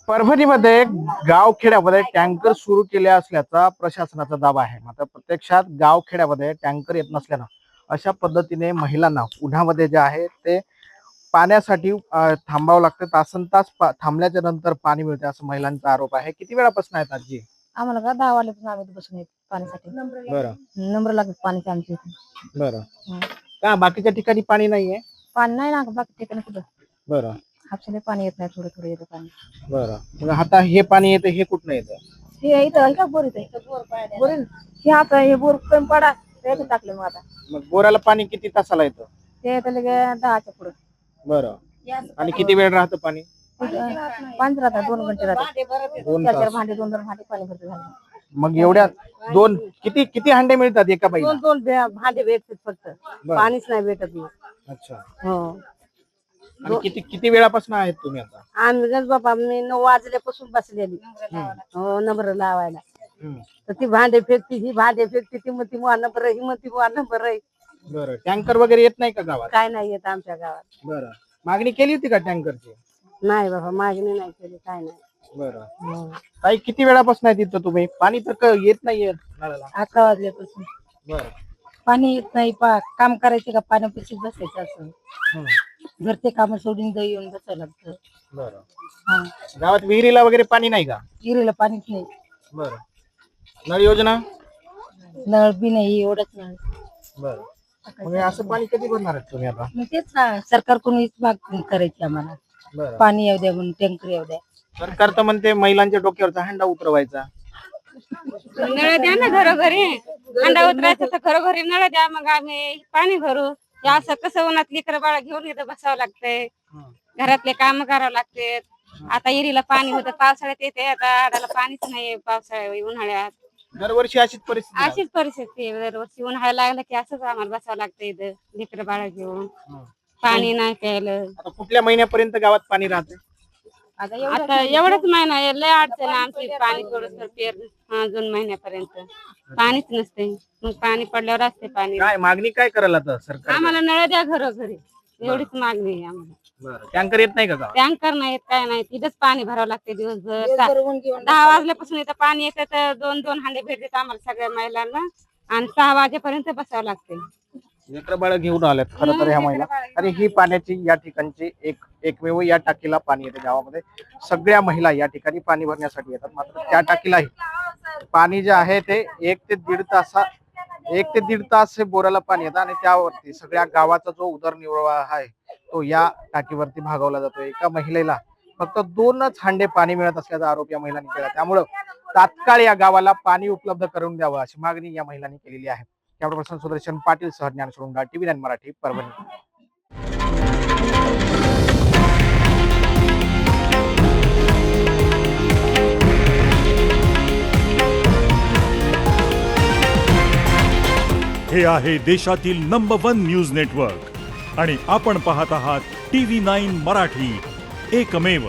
परभणीमध्ये गावखेड्यामध्ये tanker सुरू केले असल्याचा प्रशासनाचा दावा आहे. मात्र प्रत्यक्षात गावखेड्यामध्ये टँकर येत नसल्यानं अशा पद्धतीने महिलांना उन्हामध्ये जे आहे ते पाण्यासाठी थांबावं लागतं. तासनतास थांबल्याच्या नंतर पाणी मिळते असं महिलांचा आरोप आहे. किती वेळापासून आहेत आजी? आम्हाला का 10 वाजल्यापासून आम्ही बसून येतो पाण्यासाठी. बरं नंबर लागत पाण्याचे आमच्या इथे. बरं. का बाकीच्या ठिकाणी पाणी नाहीये? पाणी नाही ना बाकी ठिकाणी कुठं. बरं हापशाने पाणी येत नाही, थोडं थोडं येतं पाणी. बरं. मग आता हे पाणी येतं हे कुठनं येतं? हे इथं का बोर येते बोर हे आता हे बोर कमी पडा ते टाकलं मग आता. मग बोराला पाणी किती तासाला येतं? ते येतं लगे 10च्या पुढं. बरं. आणि किती वेळ राहतं पाणी? 5 राहतात, 2 घंटे राहतात. 4 भांडे 2 भांडे पाणी भरतं झालं. मग एवढ्या दोन किती किती हांडे मिळतात एका बाईला? 2 भांडे भेटतात फक्त, पाणीच नाही भेटत मग. अच्छा. हो आणि किती किती वेळापासून आहेत तुम्ही आता? आम्ही गज बाबा मी 9 वाजल्यापासून बसलेली हो नंबर लावायला. तर ती भांडे फेकती, ही भांडे फेकती, ती म्हणती मुआ नंबर ही म्हणती मुआ नंबर आहे. बरं. टँकर वगैरे येत नाही का गावात? काय नाही येत आमच्या गावात. बरं. मागणी केली होती का टँकरची? नाही बाबा मागणी नाही केली, काय नाही. बरं. ताई किती वेळापासून आहे तिथं तुम्ही? पाणी तर येत नाहीये नळाला. 11 वाजल्यापासून बरं. पाणी येत नाही. काम करायचे का पाण्यापाशीच बसायचं असं. घरचे काम सोडून येऊन बसायला लागतं. बरं. गावात विहिरीला वगैरे पाणी नाही का? विहिरीला पाणीच नाही. बरं. नळ योजना? नळ बी नाही, एवढंच नाही. बरं. मग असं पाणी कधी भरणार आहेत तुम्ही आता? मग तेच ना सरकारकडून हीच मागणी करायची आम्हाला. बरं. पाणी येऊ द्या म्हणून, टँकर येऊ द्या. सरकार तर म्हणते महिलांच्या डोक्यावरचा हंडा उतरवायचा. नळ द्या ना घरोघरी, हंडा उतरायचं तर घरोघरी नळ द्या, मग आम्ही पाणी भरू. हे असं कसं उन्हात लेकरं बाळा घेऊन इथं बसावं लागतंय, घरातले काम करावं लागते. आता इरीला पाणी होतं, पावसाळ्यात येते, आता आडाला पाणीच नाही पावसाळ्यात उन्हाळ्यात. दरवर्षी अशीच परिस्थिती आहे. अशीच परिस्थिती आहे. दरवर्षी उन्हाळा लागला की असंच आम्हाला बसावं लागतं इथं लेकरं बाळा घेऊन. पाणी नाही प्यायलं. आता कुठल्या महिन्यापर्यंत गावात पाणी राहते? आता एवढंच महिना आहे, लय अडचण आहे आमची पाणी थोडंसं जून महिन्यापर्यंत पाणीच नसते. मग पाणी पडल्यावर असते पाणी. काय मागणी काय करायला आता सरकार? आम्हाला नळ द्या घरोघरी, एवढीच मागणी आहे आम्हाला. बरं. टँकर येत नाही का गावात? टँकर नाहीत, काय नाही, तिथंच पाणी भरावं लागते दिवसभर. 10 वाजल्यापासून इथं पाणी येतं तर 2-2 हांडे भेटतात आम्हाला सगळ्या महिलांना, आणि 6 वाजेपर्यंत बसावं लागते. लेकरं बाळ घेऊन आल्यात खरं तर ह्या महिला. आणि ही पाण्याची या ठिकाणची एकमेव या टाकीला पाणी येते गावामध्ये. सगळ्या महिला या ठिकाणी पाणी भरण्यासाठी येतात. मात्र त्या टाकीलाही पाणी जे आहे ते 1 ते दीड तास हे बोराला पाणी येतं आणि त्यावरती सगळ्या गावाचा जो उदरनिर्वाह आहे तो या टाकीवरती भागवला जातो. एका महिलेला फक्त 2च हांडे पाणी मिळत असल्याचा आरोप या महिलांनी केला. त्यामुळं तात्काळ या गावाला पाणी उपलब्ध करून द्यावं अशी मागणी या महिलांनी केलेली आहे. कॅमेरापर्सन सुदर्शन पाटील सह ज्ञान शृंगार, TV9 मराठी, परभणी. हे आहे देशातील नंबर 1 न्यूज नेटवर्क आणि आपण पाहत आहात TV9 मराठी, एकमेव.